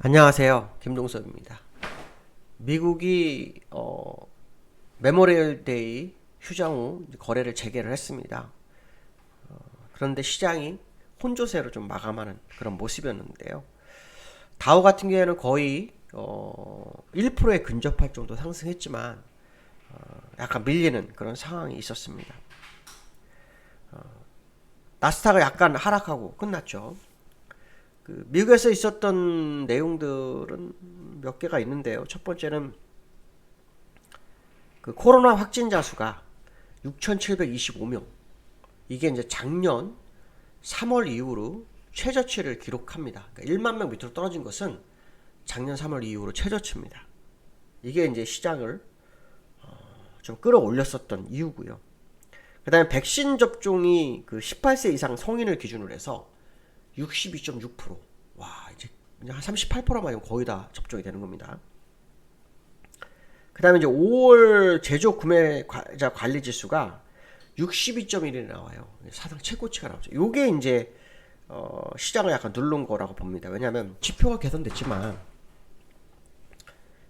안녕하세요. 김동섭입니다. 미국이 메모리얼 데이 휴장 후 거래를 재개를 했습니다. 그런데 시장이 혼조세로 좀 마감하는 그런 모습이었는데요. 다우 같은 경우에는 거의 1%에 근접할 정도 상승했지만 약간 밀리는 그런 상황이 있었습니다. 나스닥은 약간 하락하고 끝났죠. 미국에서 있었던 내용들은 몇 개가 있는데요. 첫 번째는 코로나 확진자 수가 6,725명. 이게 이제 작년 3월 이후로 최저치를 기록합니다. 그러니까 1만 명 밑으로 떨어진 것은 작년 3월 이후로 최저치입니다. 이게 이제 시장을 좀 끌어올렸었던 이유고요. 그 다음에 백신 접종이 18세 이상 성인을 기준으로 해서 62.6%. 와, 이제 한 38%만 거의 다 접종이 되는 겁니다. 그 다음에 이제 5월 제조 구매자 관리 지수가 62.1이 나와요. 사상 최고치가 나오죠. 요게 이제, 시장을 약간 누른 거라고 봅니다. 왜냐하면 지표가 개선됐지만,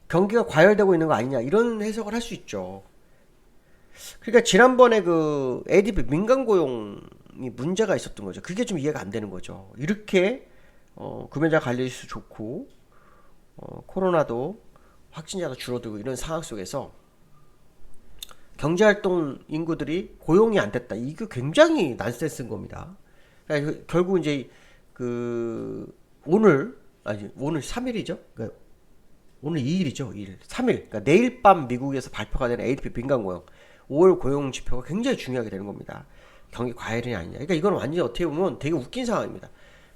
경기가 과열되고 있는 거 아니냐, 이런 해석을 할 수 있죠. 그러니까 지난번에 ADP 민간 고용이 문제가 있었던 거죠. 그게 좀 이해가 안 되는 거죠. 이렇게 구매자 관리수 좋고 코로나도 확진자도 줄어들고 이런 상황 속에서 경제활동 인구들이 고용이 안 됐다. 이거 굉장히 난센스인 겁니다. 그러니까 결국 이제 오늘 3일이죠. 그러니까 오늘 2일이죠. 2일. 3일. 그러니까 내일 밤 미국에서 발표가 되는 ADP 민간 고용 5월 고용 지표가 굉장히 중요하게 되는 겁니다. 경기 과열이 아니냐. 그러니까 이건 완전히 어떻게 보면 되게 웃긴 상황입니다.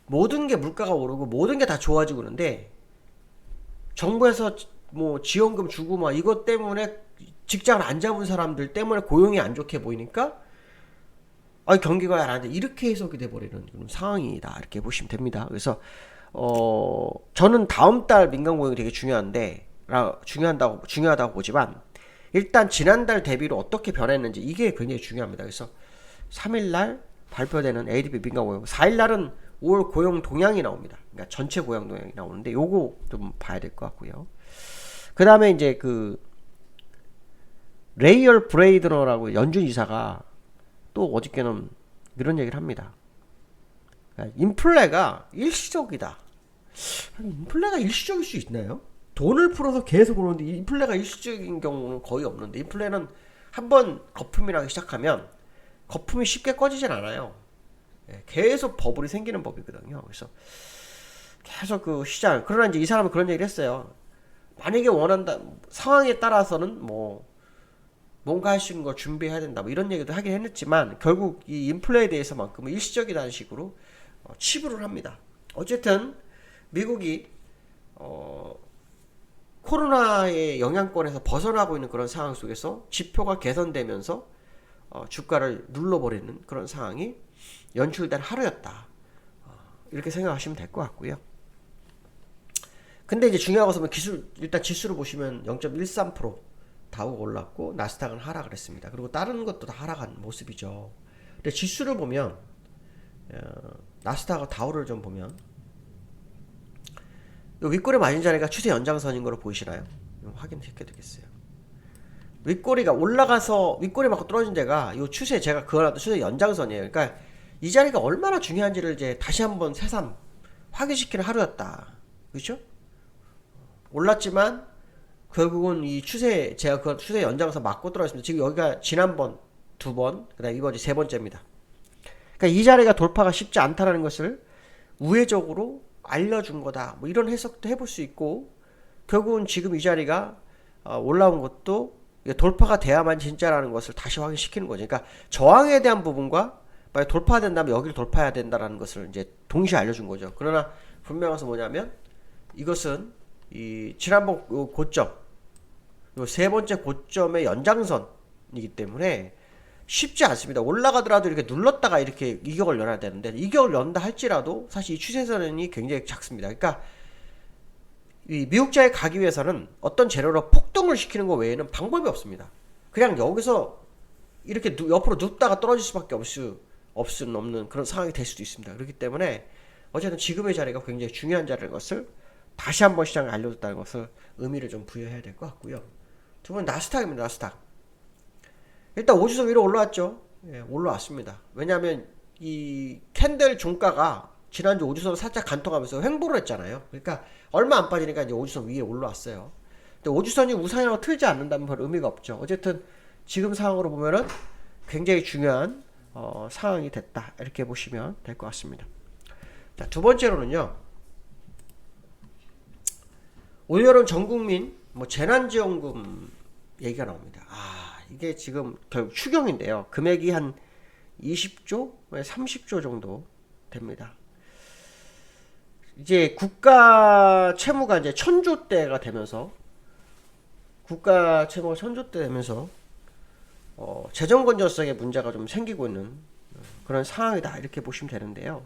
모든 게 물가가 오르고 모든 게 다 좋아지고 그러는데 정부에서 뭐 지원금 주고 막 이것 때문에 직장을 안 잡은 사람들 때문에 고용이 안 좋게 보이니까 경기가 안 돼. 이렇게 해석이 돼버리는 그런 상황이다. 이렇게 보시면 됩니다. 그래서 저는 다음 달 민간 고용이 되게 중요하다고 보지만 일단 지난달 대비로 어떻게 변했는지 이게 굉장히 중요합니다. 그래서 3일날 발표되는 ADP 민간 고용, 4일날은 5월 고용 동향이 나옵니다. 그러니까 전체 고용 동향이 나오는데 요거 좀 봐야 될 것 같고요. 그 다음에 이제 레이얼 브레이드너라고 연준 이사가 또 어저께는 이런 얘기를 합니다. 그러니까 인플레가 일시적이다. 인플레가 일시적일 수 있나요? 돈을 풀어서 계속 오는데 인플레가 일시적인 경우는 거의 없는데 인플레는 한번 거품이 나기 시작하면 거품이 쉽게 꺼지질 않아요. 계속 버블이 생기는 법이거든요. 그래서 계속 시장. 그러나 이제 이 사람은 그런 얘기를 했어요. 만약에 원한다 상황에 따라서는 뭔가 할 수 있는 걸 준비해야 된다. 이런 얘기도 하긴 했지만 결국 이 인플레에 대해서만큼은 일시적이라는 식으로 치부를 합니다. 어쨌든 미국이 코로나의 영향권에서 벗어나고 있는 그런 상황 속에서 지표가 개선되면서 주가를 눌러버리는 그런 상황이 연출된 하루였다. 이렇게 생각하시면 될 것 같고요. 근데 이제 중요한 것은 일단 지수를 보시면 0.13% 다우가 올랐고 나스닥은 하락을 했습니다. 그리고 다른 것도 다 하락한 모습이죠. 근데 지수를 보면 나스닥과 다우를 좀 보면 윗꼬리 맞은 자리가 추세 연장선인 거로 보이시나요? 확인시켜 드리겠어요. 윗꼬리가 올라가서 윗꼬리 맞고 떨어진 데가 이 추세 제가 그어놨던 추세 연장선이에요. 그러니까 이 자리가 얼마나 중요한지를 이제 다시 한번 새삼 확인시키는 하루였다. 그렇죠? 올랐지만 결국은 이 추세 제가 그 추세 연장선 맞고 떨어졌습니다. 지금 여기가 지난번 2번, 그다음 이번이 3번째입니다. 그러니까 이 자리가 돌파가 쉽지 않다라는 것을 우회적으로 알려준 거다. 이런 해석도 해볼 수 있고 결국은 지금 이 자리가 올라온 것도 돌파가 돼야만 진짜라는 것을 다시 확인시키는 거죠. 그러니까 저항에 대한 부분과 만약 돌파가 된다면 여기를 돌파해야 된다라는 것을 이제 동시에 알려준 거죠. 그러나 분명한 것은 뭐냐면 이것은 이 지난번 고점, 요 세 번째 고점의 연장선이기 때문에 쉽지 않습니다. 올라가더라도 이렇게 눌렀다가 이렇게 이격을 연해야 되는데 이격을 연다 할지라도 사실 이 추세선이 굉장히 작습니다. 그러니까 이 미국자에 가기 위해서는 어떤 재료로 폭등을 시키는 것 외에는 방법이 없습니다. 그냥 여기서 이렇게 옆으로 눕다가 떨어질 수밖에 없는 그런 상황이 될 수도 있습니다. 그렇기 때문에 어쨌든 지금의 자리가 굉장히 중요한 자리인 것을 다시 한번 시장을 알려줬다는 것을 의미를 좀 부여해야 될 것 같고요. 두 번째 나스닥입니다. 나스닥. 일단 5주선 위로 올라왔죠. 예, 올라왔습니다. 왜냐하면 이 캔들 종가가 지난주 5주선 살짝 간통하면서 횡보를 했잖아요. 그러니까 얼마 안 빠지니까 이제 5주선 위에 올라왔어요. 근데 5주선이 우상향으로 틀지 않는다면 별 의미가 없죠. 어쨌든 지금 상황으로 보면은 굉장히 중요한 상황이 됐다. 이렇게 보시면 될 것 같습니다. 자, 두 번째로는요. 올여름 전국민 재난지원금 얘기가 나옵니다. 이게 지금 결국 추경인데요. 금액이 한 20조, 30조 정도 됩니다. 이제 국가 채무가 이제 1000조대가 되면서 국가 채무가 1000조대 되면서 재정 건전성에 문제가 좀 생기고 있는 그런 상황이다 이렇게 보시면 되는데요.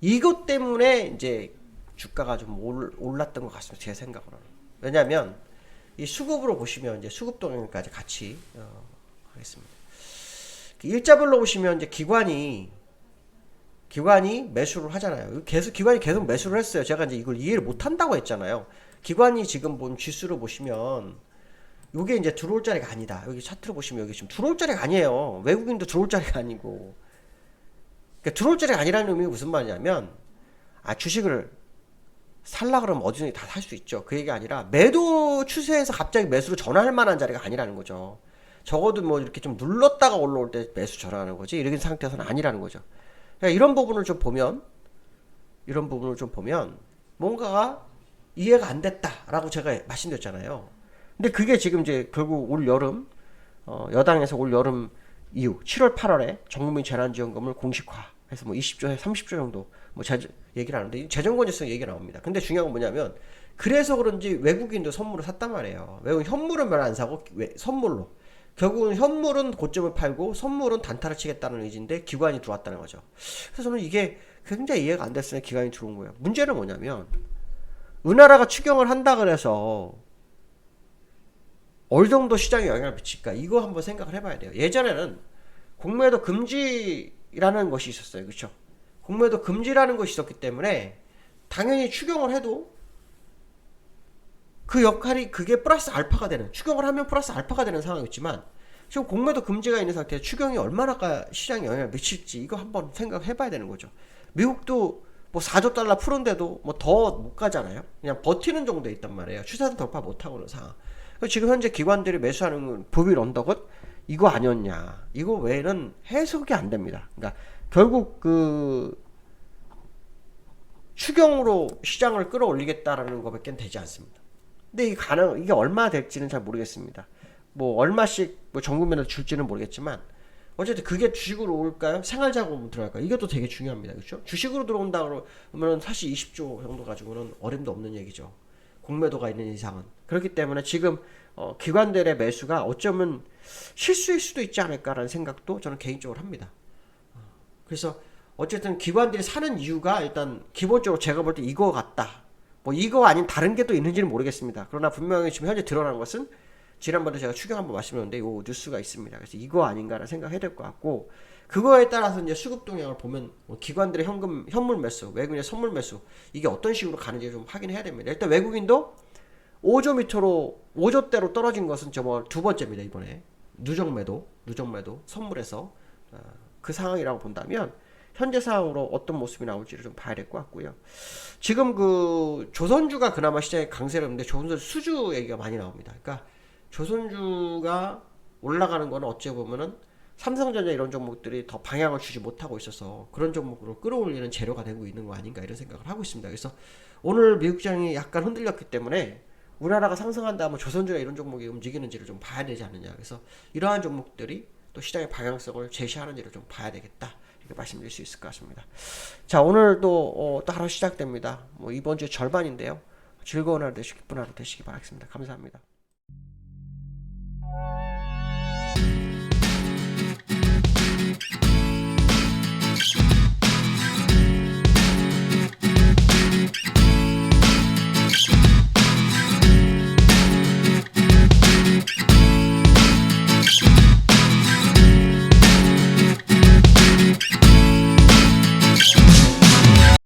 이것 때문에 이제 주가가 좀 올랐던 것 같습니다. 제 생각으로는. 왜냐하면 이 수급으로 보시면 이제 수급 동향까지 같이 하겠습니다. 일자별로 보시면 이제 기관이 매수를 하잖아요. 기관이 계속 매수를 했어요. 제가 이제 이걸 이해를 못 한다고 했잖아요. 기관이 지금 본 지수를 보시면 요게 이제 들어올 자리가 아니다. 여기 차트로 보시면 여기 지금 들어올 자리가 아니에요. 외국인도 들어올 자리가 아니고. 그러니까 들어올 자리가 아니라는 의미가 무슨 말이냐면 주식을 살라 그러면 어디든지 다 살 수 있죠. 그 얘기가 아니라 매도 추세에서 갑자기 매수로 전환할 만한 자리가 아니라는 거죠. 적어도 이렇게 좀 눌렀다가 올라올 때 매수 전환하는 거지. 이런 상태에서는 아니라는 거죠. 그러니까 이런 부분을 좀 보면 뭔가가 이해가 안 됐다라고 제가 말씀드렸잖아요. 근데 그게 지금 이제 결국 올 여름 여당에서 올 여름 이후 7월 8월에 전국민 재난지원금을 공식화해서 20조에 30조 정도 얘기를 하는데 재정 건전성 얘기가 나옵니다. 근데 중요한 건 뭐냐면 그래서 그런지 외국인도 선물을 샀단 말이에요. 외국인 현물은 별 안 사고 선물로 결국은 현물은 고점을 팔고 선물은 단타를 치겠다는 의지인데 기관이 들어왔다는 거죠. 그래서 저는 이게 굉장히 이해가 안 됐으면 기관이 들어온 거예요. 문제는 뭐냐면 은하라가 추경을 한다 그래서 어느 정도 시장에 영향을 미칠까 이거 한번 생각을 해봐야 돼요. 예전에는 공매도 금지라는 것이 있었어요. 그렇죠? 공매도 금지라는 것이 있었기 때문에 당연히 추경을 해도 그 역할이 그게 플러스 알파가 되는 추경을 하면 플러스 알파가 되는 상황이었지만 지금 공매도 금지가 있는 상태에서 추경이 얼마나 시장에 영향을 미칠지 이거 한번 생각해 봐야 되는 거죠. 미국도 4조 달러 푸는데도 더 못 가잖아요. 그냥 버티는 정도에 있단 말이에요. 추세는 돌파 못 하고 있는 상황. 지금 현재 기관들이 매수하는 부빌 언덕은 이거 아니었냐. 이거 외에는 해석이 안 됩니다. 그러니까 결국 그 추경으로 시장을 끌어올리겠다라는 것밖에 되지 않습니다. 근데 이게 얼마 될지는 잘 모르겠습니다. 얼마씩 전국민한테 줄지는 모르겠지만 어쨌든 그게 주식으로 올까요? 생활자금으로 들어갈까요? 이것도 되게 중요합니다. 그렇죠? 주식으로 들어온다 그러면 사실 20조 정도 가지고는 어림도 없는 얘기죠. 공매도가 있는 이상은. 그렇기 때문에 지금 기관들의 매수가 어쩌면 실수일 수도 있지 않을까라는 생각도 저는 개인적으로 합니다. 그래서 어쨌든 기관들이 사는 이유가 일단 기본적으로 제가 볼 때 이거 같다. 이거 아닌 다른 게 또 있는지는 모르겠습니다. 그러나 분명히 지금 현재 드러난 것은 지난번에 제가 추경 한번 말씀드렸는데 요 뉴스가 있습니다. 그래서 이거 아닌가라는 생각해야 될 것 같고 그거에 따라서 이제 수급 동향을 보면 기관들의 현물 매수, 외국인의 선물 매수 이게 어떤 식으로 가는지 좀 확인해야 됩니다. 일단 외국인도 5조 밑으로 5조대로 떨어진 것은 두 번째입니다. 이번에 누적 매도 선물에서 그 상황이라고 본다면 현재 상황으로 어떤 모습이 나올지를 좀 봐야 될 것 같고요. 지금 그 조선주가 그나마 시장에 강세를 했는데 조선주 수주 얘기가 많이 나옵니다. 그러니까 조선주가 올라가는 거는 어찌 보면은 삼성전자 이런 종목들이 더 방향을 주지 못하고 있어서 그런 종목으로 끌어올리는 재료가 되고 있는 거 아닌가 이런 생각을 하고 있습니다. 그래서 오늘 미국 시장이 약간 흔들렸기 때문에 우리나라가 상승한다 하면 조선주나 이런 종목이 움직이는지를 좀 봐야 되지 않느냐. 그래서 이러한 종목들이 또 시장의 방향성을 제시하는지를 좀 봐야 되겠다. 이렇게 말씀드릴 수 있을 것 같습니다. 자, 오늘도 또 하루 시작됩니다. 이번 주 절반인데요. 즐거운 하루 되시기, 기쁜 하루 되시기 바라겠습니다. 감사합니다.